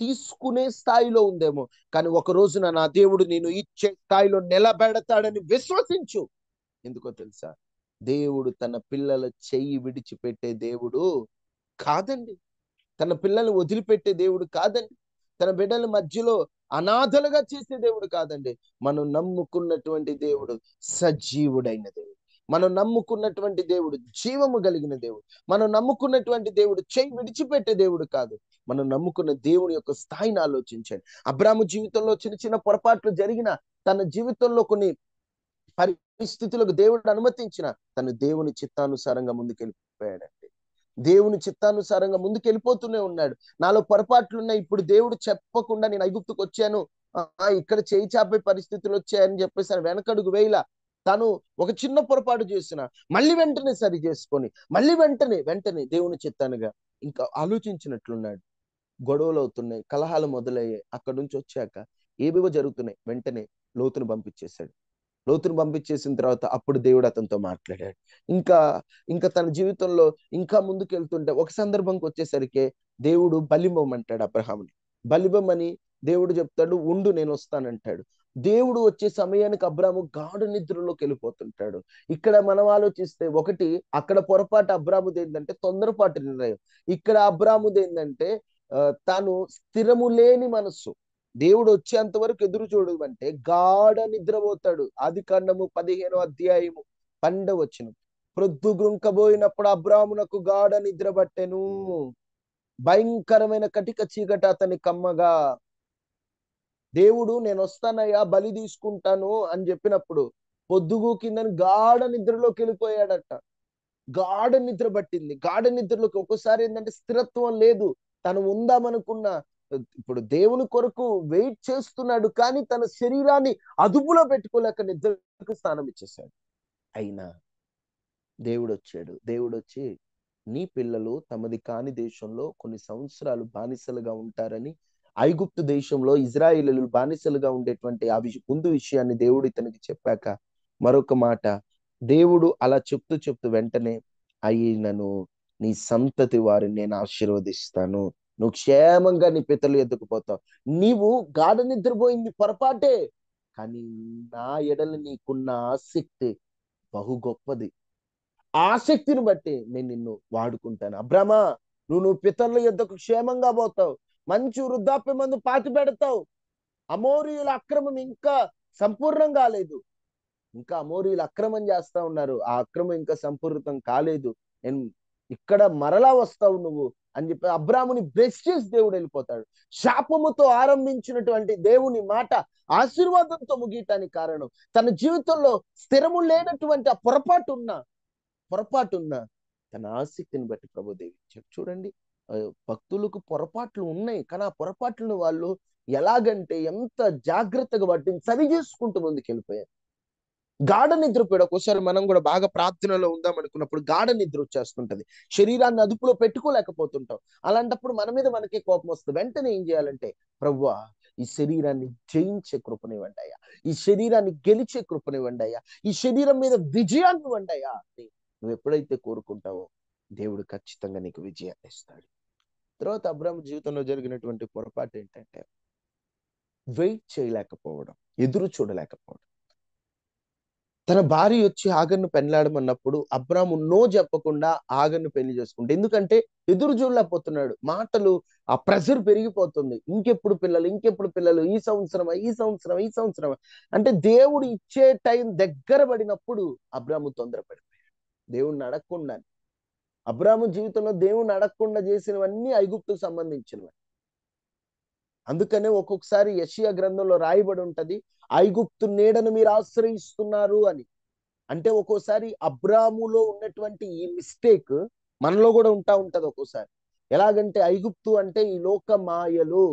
తీసుకునే స్థాయిలో ఉందేమో, కానీ ఒక రోజున నా దేవుడు నేను ఇచ్చే స్థాయిలో నిలబెడతాడని విశ్వసించు. ఎందుకో తెలుసా? దేవుడు తన పిల్లల చెయ్యి విడిచిపెట్టే దేవుడు కాదండి. తన పిల్లల్ని వదిలిపెట్టే దేవుడు కాదండి. తన బిడ్డల మధ్యలో అనాథలుగా చేసే దేవుడు కాదండి. మనం నమ్ముకున్నటువంటి దేవుడు సజీవుడైన దేవుడు. మనం నమ్ముకున్నటువంటి దేవుడు జీవము కలిగిన దేవుడు. మనం నమ్ముకున్నటువంటి దేవుడు చెయ్యి విడిచిపెట్టే దేవుడు కాదు. మనం నమ్ముకున్న దేవుని యొక్క స్థాయిని ఆలోచించండి. అబ్రాహాము జీవితంలో చిన్న చిన్న పొరపాట్లు జరిగిన, తన జీవితంలో కొన్ని పరిస్థితులకు దేవుడు అనుమతించిన, తను దేవుని చిత్తానుసారంగా ముందుకెళ్ళిపోయాడండి. దేవుని చిత్తానుసారంగా ముందుకెళ్ళిపోతూనే ఉన్నాడు. నాలో పొరపాట్లు ఉన్నాయి, ఇప్పుడు దేవుడు చెప్పకుండా నేను ఐగుప్తుకు వచ్చాను, ఇక్కడ చేయి చాపే పరిస్థితులు వచ్చాయని చెప్పేసి వెనకడుగు వేయలా. తను ఒక చిన్న పొరపాటు చేసిన మళ్ళీ వెంటనే సరి చేసుకొని మళ్ళీ వెంటనే దేవుని చిత్తానుగా ఇంకా ఆలోచించినట్లున్నాడు. గొడవలు అవుతున్నాయి, కలహాలు మొదలయ్యాయి. అక్కడి నుంచి వచ్చాక ఏవేవో జరుగుతున్నాయి. వెంటనే లోతును పంపించేశాడు. లోతును పంపించేసిన తర్వాత అప్పుడు దేవుడు అతనితో మాట్లాడాడు. ఇంకా ఇంకా తన జీవితంలో ఇంకా ముందుకు వెళ్తుంటే ఒక సందర్భంకి వచ్చేసరికి దేవుడు బలివ్వమంటాడు అబ్రహాముని. బలివ్వమని దేవుడు చెప్తాడు, ఉండు నేను వస్తానంటాడు. దేవుడు వచ్చే సమయానికి అబ్రాము గాఢ నిద్రలోకి వెళ్ళిపోతుంటాడు. ఇక్కడ మనం ఆలోచిస్తే, ఒకటి అక్కడ పొరపాటు అబ్రాముది ఏంటంటే తొందరపాటు నిర్ణయం. ఇక్కడ అబ్రాముది ఏంటంటే తాను స్థిరము లేని మనస్సు. దేవుడు వచ్చేంత వరకు ఎదురు చూడమంటే గాఢ నిద్రపోతాడు. ఆదికాండము 15వ అధ్యాయము 12వ వచనం. ప్రొద్దు గ్రుంకబోయినప్పుడు అబ్రామునకు గాఢ నిద్ర పట్టెను, భయంకరమైన కటిక చీకటి అతని కమ్మగా. దేవుడు నేను వస్తానయ్యా, బలి తీసుకుంటాను అని చెప్పినప్పుడు పొద్దుగు కిందని గాఢ నిద్రలోకి వెళ్ళిపోయాడట. గాఢ నిద్ర పట్టింది. గాఢ నిద్రలోకి ఒక్కోసారి ఏంటంటే స్థిరత్వం లేదు. తను ఉందామనుకున్న, ఇప్పుడు దేవుని కొరకు వెయిట్ చేస్తున్నాడు, కానీ తన శరీరాన్ని అదుపులో పెట్టుకోలేక నిద్రకు స్థానం ఇచ్చేసాడు. అయినా దేవుడు వచ్చాడు. దేవుడు వచ్చి, నీ పిల్లలు తమది కాని దేశంలో కొన్ని సంవత్సరాలు బానిసలుగా ఉంటారని, ఐగుప్తు దేశంలో ఇజ్రాయేలీయులు బానిసలుగా ఉండేటువంటి ముందు విషయాన్ని దేవుడు ఇతనికి చెప్పాక మరొక మాట, దేవుడు అలా చెప్తూ వెంటనే, అయినను నీ సంతతి వారిని నేను ఆశీర్వదిస్తాను, నువ్వు క్షేమంగా నీ పితలు ఎత్తుకుపోతావు. నీవు గాఢ నిద్రపోయింది పొరపాటే, కానీ నా ఎడల నీకున్న ఆసక్తి బహు గొప్పది. ఆసక్తిని బట్టి నేను నిన్ను వాడుకుంటాను. అబ్రామా, నువ్వు పితరుల యొద్దకు క్షేమంగా పోతావు, మంచి వృద్ధాప్య మందు పాతి పెడతావు. అమోరీయుల అక్రమం ఇంకా సంపూర్ణం కాలేదు. ఇంకా అమోరీయులు అక్రమం చేస్తా ఉన్నారు. ఆ అక్రమం ఇంకా సంపూర్ణం కాలేదు. నేను ఇక్కడ మరలా వస్తావు నువ్వు అని చెప్పి అబ్రాముని బ్లెస్ చేసి దేవుడు వెళ్ళిపోతాడు. శాపముతో ఆరంభించినటువంటి దేవుని మాట ఆశీర్వాదంతో ముగియటానికి కారణం, తన జీవితంలో స్థిరము లేనటువంటి ఆ పొరపాటున్న తన ఆసక్తిని బట్టి ప్రభుదేవి చూడండి. భక్తులకు పొరపాట్లు ఉన్నాయి, కానీ ఆ పొరపాట్లను వాళ్ళు ఎలాగంటే ఎంత జాగ్రత్తగా వాటిని సరి చేసుకుంటూ ముందుకు వెళ్ళిపోయారు. గాఢ నిద్రపోయాడు. ఒక్కోసారి మనం కూడా బాగా ప్రార్థనలో ఉందాం అనుకున్నప్పుడు గాఢ నిద్ర వచ్చేస్తుంటది. శరీరాన్ని అదుపులో పెట్టుకోలేకపోతుంటాం. అలాంటప్పుడు మన మీద మనకే కోపం వస్తుంది. వెంటనే ఏం చేయాలంటే, ప్రభువా ఈ శరీరాన్ని జయించే కృపనివ్వండి అయ్యా, ఈ శరీరాన్ని గెలిచే కృపనివ్వండి అయ్యా, ఈ శరీరం మీద విజయాన్ని ఇవ్వండి అయ్యా. నువ్వు ఎప్పుడైతే కోరుకుంటావో దేవుడు ఖచ్చితంగా నీకు విజయాన్ని ఇస్తాడు. తర్వాత అబ్రాహాము జీవితంలో జరిగినటువంటి పొరపాటు ఏంటంటే, వెయిట్ చేయలేకపోవడం, ఎదురు చూడలేకపోవడం. తన భార్య వచ్చి ఆగర్ను పెళ్లాడమన్నప్పుడు అబ్రాహాము నో చెప్పకుండా ఆగర్ను పెళ్లి చేసుకుంటే, ఎందుకంటే ఎదురు చూడలేకపోతున్నాడు. మాటలు, ఆ ప్రెషర్ పెరిగిపోతుంది. ఇంకెప్పుడు పిల్లలు, ఈ సంవత్సరం అంటే దేవుడు ఇచ్చే టైం దగ్గర పడినప్పుడు అబ్రాహాము తొందరపడిపోయాడు. దేవుణ్ణి అడగకుండా. అబ్రాహాము జీవితంలో దేవుణ్ణి అడగకుండా చేసినవన్నీ ఐగుప్తుకు సంబంధించినవి. అందుకనే ఒక్కొక్కసారి యెషయా గ్రంథంలో రాయబడి ఉంటది, ఐగుప్తు నీడను మీరు ఆశ్రయిస్తున్నారు అని. అంటే ఒక్కోసారి అబ్రాహాములో ఉన్నటువంటి ఈ మిస్టేక్ మనలో కూడా ఉంటది ఒక్కోసారి. ఎలాగంటే ఐగుప్తు అంటే ఈ లోక మాయలు,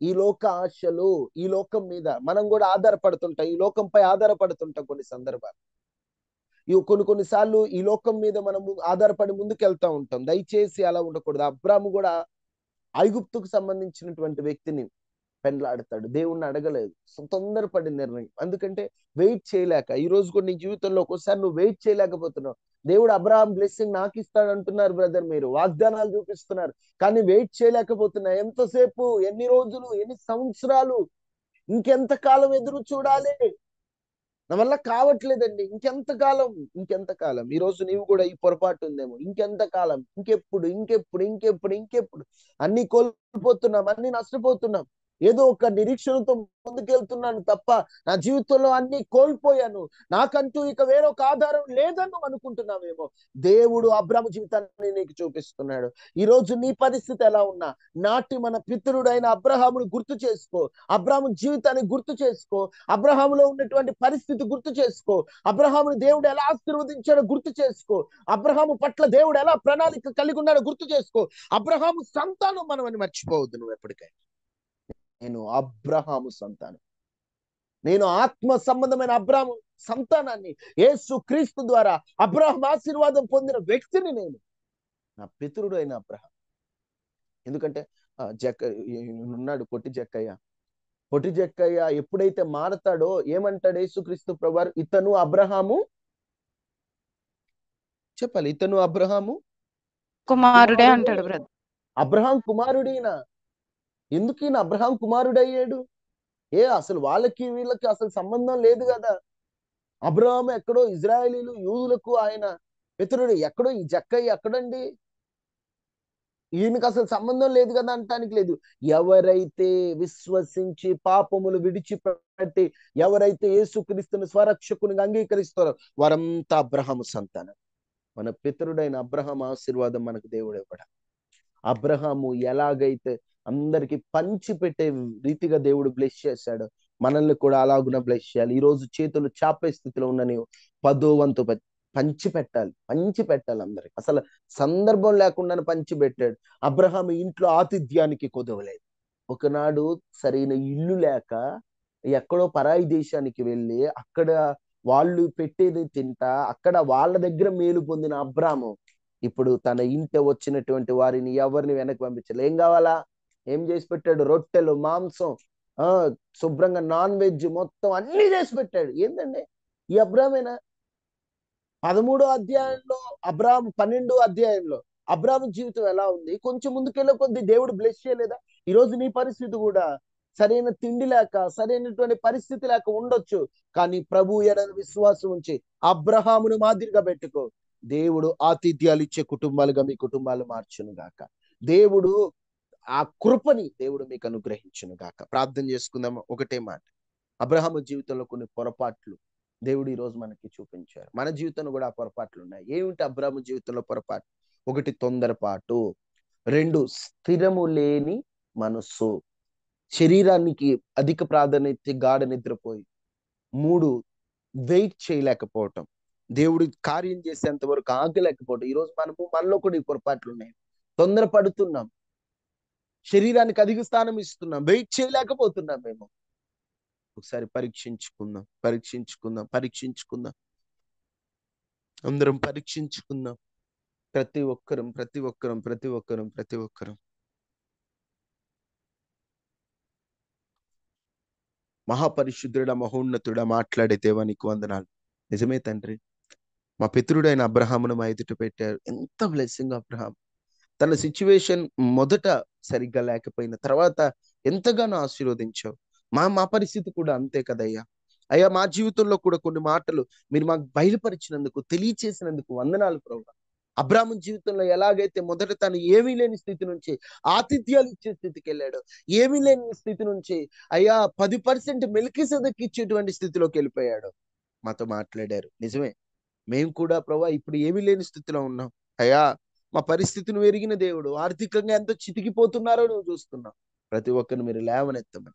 ఈ లోక ఆశలు, ఈ లోకం మీద మనం కూడా ఆధారపడుతుంటాం, ఈ లోకంపై ఆధారపడుతుంటాం. కొన్ని సందర్భాలు కొన్నిసార్లు ఈ లోకం మీద మనం ఆధారపడి ముందుకెళ్తా ఉంటాం. దయచేసి అలా ఉండకూడదు. అబ్రాహాము కూడా ఐగుప్తుకు సంబంధించినటువంటి వ్యక్తిని పెండ్లాడతాడు. దేవుణ్ణి అడగలేదు, తొందరపడి నిర్ణయం. ఎందుకంటే వెయిట్ చేయలేక. ఈ రోజు కూడా నీ జీవితంలో ఒక్కోసారి నువ్వు వెయిట్ చేయలేకపోతున్నావు. దేవుడు అబ్రహాం బ్లెస్సింగ్ నాకు ఇస్తాడు అంటున్నారు బ్రదర్, మీరు వాగ్దానాలు చూపిస్తున్నారు, కానీ వెయిట్ చేయలేకపోతున్నా. ఎంతసేపు, ఎన్ని రోజులు, ఎన్ని సంవత్సరాలు, ఇంకెంత కాలం ఎదురు చూడాలి? నా వల్ల కావట్లేదండి, ఇంకెంతకాలం ఈ రోజు నీవు కూడా ఈ పొరపాటు ఉందేమో, ఇంకెంతకాలం, ఇంకెప్పుడు అన్ని కోల్పోతున్నాం, అన్ని నష్టపోతున్నాం. ఏదో ఒక నిరీక్షణతో ముందుకెళ్తున్నాను తప్ప నా జీవితంలో అన్ని కోల్పోయాను, నాకంటూ ఇక వేరొక ఆధారం లేదని నువ్వు అనుకుంటున్నావేమో. దేవుడు అబ్రాహాము జీవితాన్ని నీకు చూపిస్తున్నాడు. ఈ రోజు నీ పరిస్థితి ఎలా ఉన్నా, నాటి మన పితరుడైన అబ్రహామును గుర్తు చేసుకో, అబ్రాహాము జీవితాన్ని గుర్తు చేసుకో, అబ్రహాములో ఉన్నటువంటి పరిస్థితి గుర్తు చేసుకో, అబ్రహాముని దేవుడు ఎలా ఆశీర్వదించాడో గుర్తు చేసుకో, అబ్రహాము పట్ల దేవుడు ఎలా ప్రణాళిక కలిగి ఉన్నాడో గుర్తు చేసుకో. అబ్రహాము సంతానం మనమని మర్చిపోవద్దు నువ్వు ఎప్పటికైనా. నేను అబ్రహాము సంతానం, నేను ఆత్మ సంబంధమైన అబ్రహాము సంతానాన్ని, యేసు క్రీస్తు ద్వారా అబ్రహాం ఆశీర్వాదం పొందిన వ్యక్తిని నేను, నా పితరుడు అయిన అబ్రహాం. ఎందుకంటే ఉన్నాడు పొట్టి జక్కయ్య ఎప్పుడైతే మారతాడో ఏమంటాడు యేసుక్రీస్తు ప్రభువారు, ఇతను అబ్రహాము, చెప్పాలి, ఇతను అబ్రహాము కుమారుడే అంటాడు బ్రదర్. అబ్రహాం కుమారుడైన. ఎందుకు ఈయన అబ్రహాం కుమారుడయ్యాడు? అసలు వాళ్ళకి వీళ్ళకి అసలు సంబంధం లేదు కదా. అబ్రహాం ఎక్కడో ఇజ్రాయేలీలు యూదులకు ఆయన పితరుడు, ఎక్కడో ఈ జక్కయ్య ఎక్కడండి, ఈయనకి అసలు సంబంధం లేదు కదా అంటానికి లేదు. ఎవరైతే విశ్వసించి పాపములు విడిచిపెట్టి ఎవరైతే యేసుక్రీస్తుని స్వరక్షకునిగా అంగీకరిస్తారో వారంతా అబ్రహాము సంతానం. మన పితరుడైన అబ్రహాం ఆశీర్వాదం మనకు దేవుడు ఇవ్వడ. అబ్రహాము ఎలాగైతే అందరికి పంచి పెట్టే రీతిగా దేవుడు బ్లెస్ చేశాడు, మనల్ని కూడా అలాగున బ్లెస్ చేయాలి. ఈ రోజు చేతులు చాపే స్థితిలో ఉన్న నీవు 10వ వంతు పంచి పెట్టాలి అందరికి. అసలు సందర్భం లేకుండా పంచి పెట్టాడు. అబ్రహాము ఇంట్లో ఆతిథ్యానికి కొదవలేదు. ఒకనాడు సరైన ఇల్లు లేక ఎక్కడో పరాయి దేశానికి వెళ్ళి అక్కడ వాళ్ళు పెట్టేది తింటా అక్కడ వాళ్ళ దగ్గర మేలు పొందిన అబ్రాము ఇప్పుడు తన ఇంట వచ్చినటువంటి వారిని ఎవరిని వెనక్కి పంపించాలి. ఏం కావాలా, ఏం చేసి పెట్టాడు? రొట్టెలు, మాంసం, శుభ్రంగా నాన్ వెజ్ మొత్తం అన్ని చేసి పెట్టాడు. ఏంటండి ఈ అబ్రామేనా? 13వ అధ్యాయంలో అబ్రాము, 12వ అధ్యాయంలో అబ్రాము జీవితం ఎలా ఉంది? కొంచెం ముందుకెళ్ళే కొద్ది దేవుడు బ్లెస్ చేయలేదా? ఈ రోజు నీ పరిస్థితి కూడా సరైన తిండి లేక సరైనటువంటి పరిస్థితి లేక ఉండొచ్చు, కానీ ప్రభు ఎడల విశ్వాసం ఉంచి అబ్రహామును మాదిరిగా పెట్టుకో. దేవుడు ఆతిథ్యాలు ఇచ్చే కుటుంబాలుగా మీ కుటుంబాలు మార్చును గాక. దేవుడు ఆ కృపని దేవుడు మీకు అనుగ్రహించును గాక. ప్రార్థన చేసుకుందాం. ఒకటే మాట, అబ్రహాము జీవితంలో కొన్ని పొరపాట్లు దేవుడు ఈ రోజు మనకి చూపించారు. మన జీవితంలో కూడా ఆ పొరపాట్లు ఉన్నాయి. ఏమిటి అబ్రహాము జీవితంలో పొరపాటు? 1 తొందరపాటు, 2 స్థిరము లేని మనస్సు, శరీరానికి అధిక ప్రాధాన్యత, గాఢ నిద్రపోయి, 3 వెయిట్ చేయలేకపోవటం, దేవుడి కార్యం చేసేంత వరకు ఆగలేకపోవటం. ఈరోజు మనలో కూడా ఈ పొరపాట్లు ఉన్నాయి. తొందరపడుతున్నాం, శరీరానికి అధిక స్థానం ఇస్తున్నాం, వెయిట్ చేయలేకపోతున్నాం. మేము ఒకసారి పరీక్షించుకుందాం. అందరం పరీక్షించుకుందాం. ప్రతి ఒక్కరం మహాపరిశుద్ధుడ, మహోన్నతుడ, మాట్లాడే దేవా నీకు వందనాలు. నిజమే తండ్రి, మా పితరుడైన అబ్రహామును మా ఎదుట పెట్టారు. ఎంత బ్లెస్సింగ్! అబ్రహాం తన సిచ్యువేషన్ మొదట సరిగ్గా లేకపోయిన తర్వాత ఎంతగానో ఆశీర్వదించావు. మా పరిస్థితి కూడా అంతే కదయ్యా. అయ్యా, మా జీవితంలో కూడా కొన్ని మాటలు మీరు మాకు బయలుపరిచినందుకు, తెలియచేసినందుకు వందనాలు ప్రభువా. అబ్రాహాము జీవితంలో ఎలాగైతే మొదట తను ఏమీ లేని స్థితి నుంచి ఆతిథ్యాలు ఇచ్చే స్థితికి వెళ్ళాడు, ఏమీ లేని స్థితి నుంచి అయ్యా 10% మెల్కీసెదెకు ఇచ్చేటువంటి స్థితిలోకి వెళ్ళిపోయాడు. మాతో మాట్లాడారు. నిజమే, మేము కూడా ప్రభువా ఇప్పుడు ఏమీ లేని స్థితిలో ఉన్నాం. అయ్యా, మా పరిస్థితిని ఎరిగిన దేవుడు, ఆర్థికంగా ఎంతో చితికిపోతున్నారో నువ్వు చూస్తున్నావు. ప్రతి ఒక్కరిని మీరు లేవనెత్తమని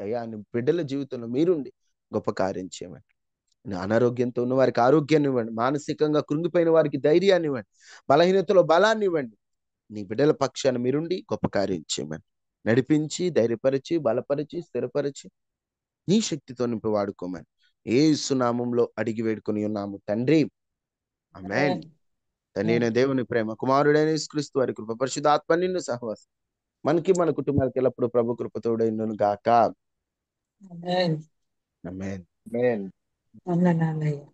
అయ్యా, బిడ్డల జీవితంలో మీరుండి గొప్ప కార్యం చేయమని. అనారోగ్యంతో ఉన్న వారికి ఆరోగ్యాన్ని ఇవ్వండి, మానసికంగా కృంగిపోయిన వారికి ధైర్యాన్ని ఇవ్వండి, బలహీనతలో బలాన్ని ఇవ్వండి. నీ బిడ్డల పక్షాన మీరుండి గొప్ప కార్యం చేయమని నడిపించి, ధైర్యపరిచి, బలపరిచి, స్థిరపరిచి నీ శక్తితో నింపి వాడుకోమని యేసు నామములో అడిగి వేడుకొని ఉన్నాము తండ్రి, ఆమేన్. తండ్రి అయిన దేవుని ప్రేమ, కుమారుడైన యేసుక్రీస్తు వారి కృప, పరిశుద్ధాత్మ నిన్ను సహవాసం మనకి మన కుటుంబాలకి ఎల్లప్పుడూ ప్రభు కృపతోడైనను గాక. ఆమేన్. వందనాలయ్యా.